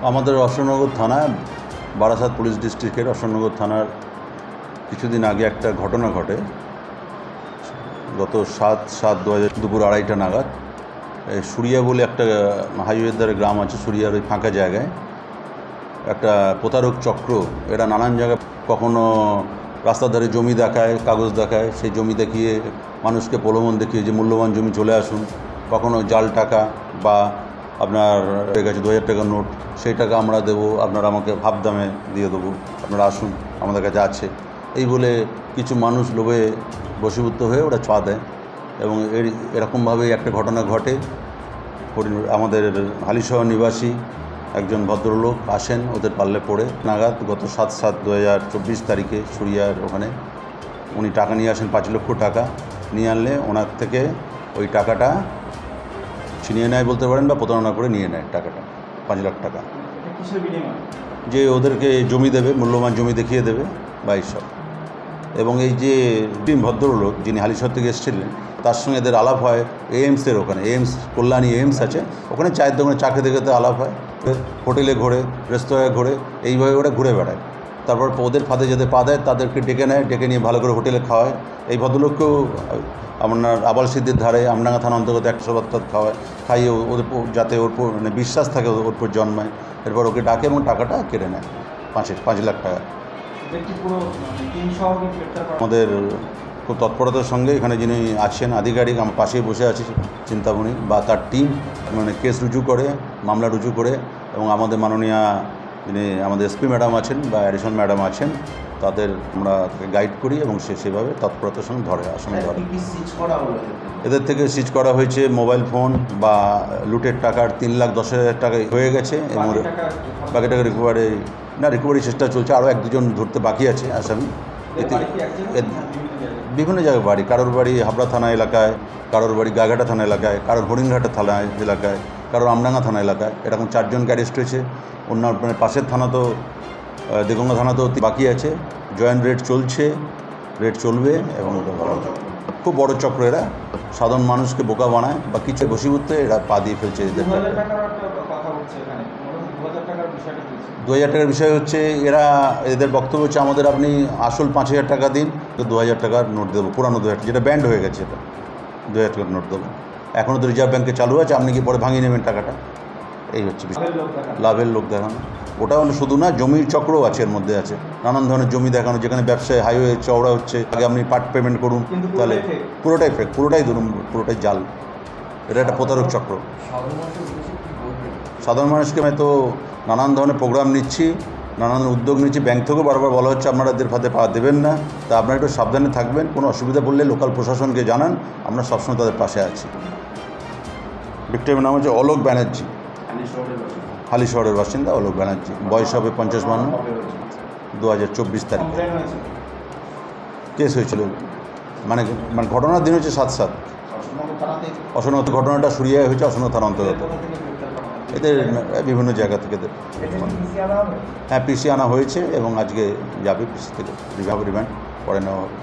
আমাদের অশোকনগর থানায় বারাসাত পুলিশ ডিস্ট্রিক্টের অশোকনগর থানার কিছুদিন আগে একটা ঘটনা ঘটে। গত 7/7/2000 দুপুর 2:30টা নাগাদ সুরিয়া বলে একটা হাইওয়ের ধারে গ্রাম আছে, সুরিয়ার ওই ফাঁকা জায়গায় একটা প্রতারক চক্র, এরা নানান জায়গায় কখনো রাস্তার ধারে জমি দেখায়, কাগজ দেখায়, সেই জমি দেখিয়ে মানুষকে প্রলোভন দেখিয়ে যে মূল্যবান জমি চলে আসুন, কখনো জাল টাকা বা আপনার কাছে 2000 টাকার নোট, সেই টাকা আমরা দেবো, আপনারা আমাকে ভাব দামে দিয়ে দেবো, আপনারা আসুন, আমাদের কাছে আছে, এই বলে কিছু মানুষ লোভে বশীভূত হয়ে ওরা ছা দেয়। এবং এরকমভাবেই একটা ঘটনা ঘটে। আমাদের হালিশহর নিবাসী একজন ভদ্রলোক আসেন ওদের পাল্লে পড়ে নাগাদ গত 7/7/2024 তারিখে সুরিয়ার ওখানে উনি টাকা নিয়ে আসেন, 5 লক্ষ টাকা নিয়ে আনলে ওনার থেকে ওই টাকাটা ছিনিয়ে নেয় বলতে পারেন, বা প্রতারণা করে নিয়ে নেয় টাকাটা, 5 লাখ টাকা, যে ওদেরকে জমি দেবে, মূল্যবান জমি দেখিয়ে দেবে বা এইসব। এবং এই যে ভদ্রলোক যিনি হালিশহর থেকে এসেছিলেন, তার সঙ্গে এদের আলাপ হয় এইমসের ওখানে, এইমস কল্যাণী এইমস আছে, ওখানে চায়ের দোকানে চা খেতে খেতে আলাপ হয়, হোটেলে ঘোরে, রেস্তোরাঁয় ঘোরে, এইভাবে ওরা ঘুরে বেড়ায়। তারপর ওদের ফাঁদে যাদের পা দেয় তাদেরকে ডেকে নেয়, ডেকে নিয়ে ভালো করে হোটেলে খাওয়ায়। এই ভদ্রলোককেও আপনার আবাল সিদ্ধির ধারে আমডাঙ্গা থানা অন্তর্গত 100 খাওয়ায়, খাইয়ে ওদের যাতে ওর মানে বিশ্বাস থাকে ওর উপর জন্মায়। এরপর ওকে ডাকে এবং টাকাটা কেড়ে নেয়, 5 লাখ টাকা। আমাদের খুব তৎপরতার সঙ্গে এখানে যিনি আছেন আধিকারিক, আমার পাশেই বসে আছে চিন্তামণি বা তার টিম, মানে কেস রুজু করে, মামলা রুজু করে, এবং আমাদের মাননীয়া যিনি আমাদের এসপি ম্যাডাম আছেন বা অ্যাডিশনাল ম্যাডাম আছেন, তাদের আমরা তাকে গাইড করি এবং সেভাবে তৎপরতার সঙ্গে আসামি ধরে। এদের থেকে সিজ করা হয়েছে মোবাইল ফোন বা লুটের টাকার 3,10,000 টাকা হয়ে গেছে, এবং বাকি টাকা রিকভারি চেষ্টা চলছে। আরও 1-2 জন ধরতে বাকি আছে আসামি। বিভিন্ন জায়গায় বাড়ি, কারোর বাড়ি হাবড়া থানা এলাকায়, কারোর বাড়ি গাঘাটা থানা এলাকায়, কারোর হরিণঘাটা থানা এলাকায়, কারোর আমডাঙ্গা থানা এলাকায়। এরকম 4 জনকে অ্যারেস্ট হয়েছে। অন্য মানে পাশের থানা তো দেগঙ্গা থানা তো বাকি আছে। জয়েন্ট রেড চলছে, রেড চলবে। এবং খুব বড় চক্র, এরা সাধারণ মানুষকে বোকা বানায় বা কিছু বশীভূত এরা পা দিয়ে ফেলছে। 2000 টাকার বিষয় হচ্ছে, এদের বক্তব্য হচ্ছে আমাদের আপনি আসল 5000 টাকা দিন, তো 2000 টাকার নোট দেবো, পুরানো 2000, যেটা ব্যান্ড হয়ে গেছে, এটা 2000 টাকার নোট দেবো। এখনও তো রিজার্ভ ব্যাঙ্কে চালু আছে, আপনি কি পরে ভাঙিয়ে নেবেন টাকাটা, এই হচ্ছে বিষয়। লাভের লোক দেখানো, ওটাও শুধু না, জমির চক্রও আছে, এর মধ্যে আছে নানান ধরনের জমি দেখানো, যেখানে ব্যবসায় হাইওয়ে চওড়া হচ্ছে, আগে আপনি পার্ট পেমেন্ট করুন, তাহলে পুরোটাই ফেক, পুরোটাই ধরুন, পুরোটাই জাল। এটা একটা প্রতারক চক্র। সাধারণ মানুষকে হয়তো নানান ধরনের প্রোগ্রাম নিচ্ছি, নানান উদ্যোগ নিচ্ছি, ব্যাংক থেকেও বারবার বলা হচ্ছে আপনারা এদের ফাঁদে পা দেবেন না, তা আপনারা একটু সাবধানে থাকবেন, কোনো অসুবিধা পড়লে লোকাল প্রশাসনকে জানান, আমরা সবসময় তাদের পাশে আছি। ভিক্টিমের নাম হচ্ছে অলোক ব্যানার্জি, হালিশহরের বাসিন্দা অলোক ব্যানার্জি, বয়স হবে 50-52, 2024 তারিখে কেস হয়েছিল। মানে ঘটনার দিন হচ্ছে 7/7, অশোকনগর। ঘটনাটা সুরিয়ায় হয়েছে, অশোকনগর থানা অন্তর্গত। এদের বিভিন্ন জায়গা থেকে হ্যাঁ পিসি আনা হয়েছে, এবং আজকে যাবে পিসি থেকে রিমান্ড করে নেওয়া হবে।